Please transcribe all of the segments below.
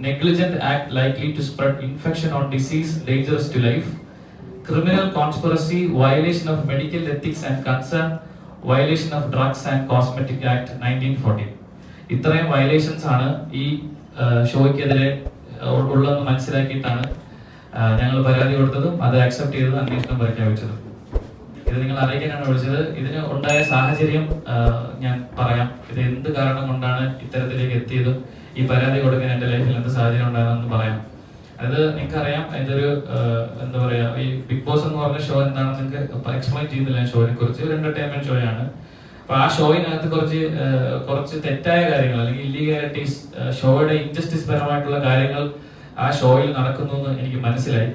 negligent act likely to spread infection or disease dangerous to life, criminal conspiracy, violation of medical ethics and concern, violation of Drugs and Cosmetic Act 1940. ഇത്രയും violations ആണ് ഈ ഷോയ്ക്കെതിരെ ഉള്ളതെന്ന് മനസ്സിലാക്കിയിട്ടാണ് ഞങ്ങൾ പരാതി കൊടുത്തതും അത് accept ചെയ്തത് അന്വേഷണം പ്രഖ്യാപിച്ചതും. ഇത് നിങ്ങൾ അറിയിക്കാനാണ് വിളിച്ചത്. ഇതിന് ഉണ്ടായ സാഹചര്യം ഞാൻ പറയാം. ഇത് എന്ത് കാരണം കൊണ്ടാണ് ഇത്തരത്തിലേക്ക് എത്തിയതും ഈ പരാതി കൊടുക്കാൻ എൻ്റെ ലൈഫിൽ എന്ത് സാഹചര്യം ഉണ്ടായതെന്ന് പറയാം. അത് നിങ്ങൾക്കറിയാം, ഇതൊരു എന്താ പറയാ, ഈ ബിഗ് ബോസ് എന്ന് പറഞ്ഞ ഷോ എന്താണെന്ന് നിങ്ങൾക്ക് എക്സ്പ്ലെയിൻ ചെയ്യുന്നില്ല. ഷോയെ കുറിച്ച് ഒരു എന്റർടൈൻമെന്റ് ഷോയാണ്. അപ്പൊ ആ ഷോയിനകത്ത് കുറച്ച് തെറ്റായ കാര്യങ്ങൾ അല്ലെങ്കിൽ ഇല്ലീഗാലിറ്റീസ്, ഷോയുടെ ഇൻജസ്റ്റിസ് പരമായിട്ടുള്ള കാര്യങ്ങൾ ആ ഷോയിൽ നടക്കുന്നു എന്ന് എനിക്ക് മനസ്സിലായി.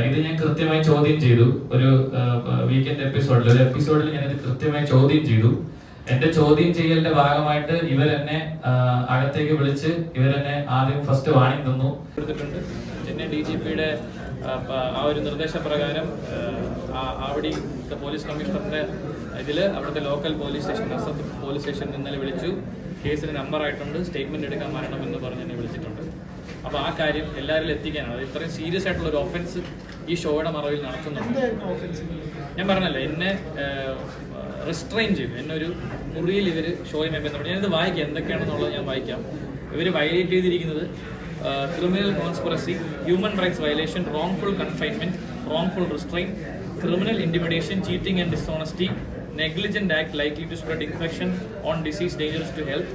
ഇത് ഞാൻ കൃത്യമായി ചോദ്യം ചെയ്തു. ഒരു വീക്കെൻഡ് എപ്പിസോഡിൽ ഞാനിത് കൃത്യമായി ചോദ്യം ചെയ്തു. എന്റെ ചോദ്യം ചെയ്യലിന്റെ ഭാഗമായിട്ട് ഇവരെന്നെ അകത്തേക്ക് വിളിച്ച് ഇവരെന്നെ ആദ്യം ഫസ്റ്റ് വാണിംഗ് തന്നു. ചെന്നൈ DGPയുടെ ആ ഒരു നിർദ്ദേശപ്രകാരം അവിടെ പോലീസ് കമ്മീഷണറിന്റെ അവിടുത്തെ ലോക്കൽ പോലീസ് സ്റ്റേഷൻ, നസത്ത് പോലീസ് സ്റ്റേഷൻ ഇന്നലെ വിളിച്ചു. കേസിന് നമ്പർ ആയിട്ടുണ്ട്, സ്റ്റേറ്റ്മെന്റ് എടുക്കാൻ വരണമെന്ന് പറഞ്ഞ് എന്നെ വിളിച്ചിട്ടുണ്ട്. അപ്പോൾ ആ കാര്യം എല്ലാവരിലും എത്തിക്കാനാണ്. അത് ഇത്രയും സീരിയസ് ആയിട്ടുള്ള ഒരു ഒഫൻസ് ഈ ഷോയുടെ മറവിൽ നടക്കുന്നുണ്ട്. ഞാൻ പറഞ്ഞല്ലോ, എന്നെ റിസ്ട്രെയിൻ ചെയ്തു. എന്നെ ഒരു മുറിയിൽ ഇവർ ഷോയുമായി ബന്ധപ്പെട്ട്, ഞാനിത് വായിക്കാം എന്തൊക്കെയാണെന്നുള്ളത് ഞാൻ വായിക്കാം. ഇവർ വയലേറ്റ് ചെയ്തിരിക്കുന്നത് criminal conspiracy, human rights violation, wrongful confinement, wrongful restraint, criminal intimidation, cheating and dishonesty, negligent act likely to spread infection on disease dangerous to health,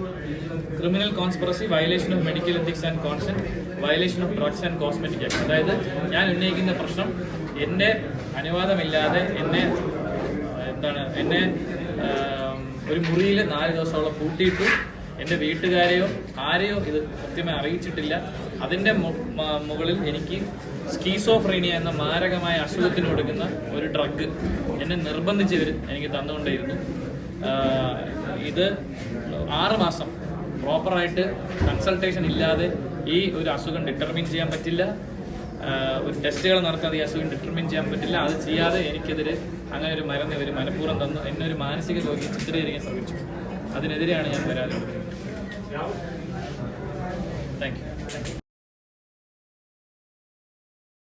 criminal conspiracy, violation of medical ethics and consent, violation of drugs and cosmetic act. അതായത് ഞാൻ ഉന്നയിക്കുന്ന പ്രശ്നം, എൻ്റെ അനുവാദമില്ലാതെ എന്നെ ഒരു മുറിയിൽ 4 ദിവസത്തോളം പൂട്ടിയിട്ടു. എൻ്റെ വീട്ടുകാരെയോ ആരെയോ ഇത് കൃത്യമായി അറിയിച്ചിട്ടില്ല. അതിൻ്റെ മുകളിൽ എനിക്ക് സ്കീസോഫ്രീനിയ എന്ന മാരകമായ അസുഖത്തിന് കൊടുക്കുന്ന ഒരു ഡ്രഗ് എന്നെ നിർബന്ധിച്ച് ഇവർ എനിക്ക് തന്നുകൊണ്ടേയിരുന്നു. ഇത് 6 മാസം പ്രോപ്പറായിട്ട് കൺസൾട്ടേഷൻ ഇല്ലാതെ ഈ ഒരു അസുഖം ഡിറ്റർമിൻ ചെയ്യാൻ പറ്റില്ല. ഒരു ടെസ്റ്റുകൾ നടത്താതെ ഈ അസുഖം ഡിറ്റർമിൻ ചെയ്യാൻ പറ്റില്ല. അത് ചെയ്യാതെ എനിക്കെതിരെ അങ്ങനെ ഒരു മരുന്ന് ഇവർ മനഃപൂർവ്വം തന്നു എന്നെ ഒരു മാനസിക രോഗിയെ ചിത്രീകരിക്കാൻ ശ്രമിച്ചു. അതിനെതിരെയാണ് ഞാൻ പരാതി കൊടുക്കുന്നത്. Thank you.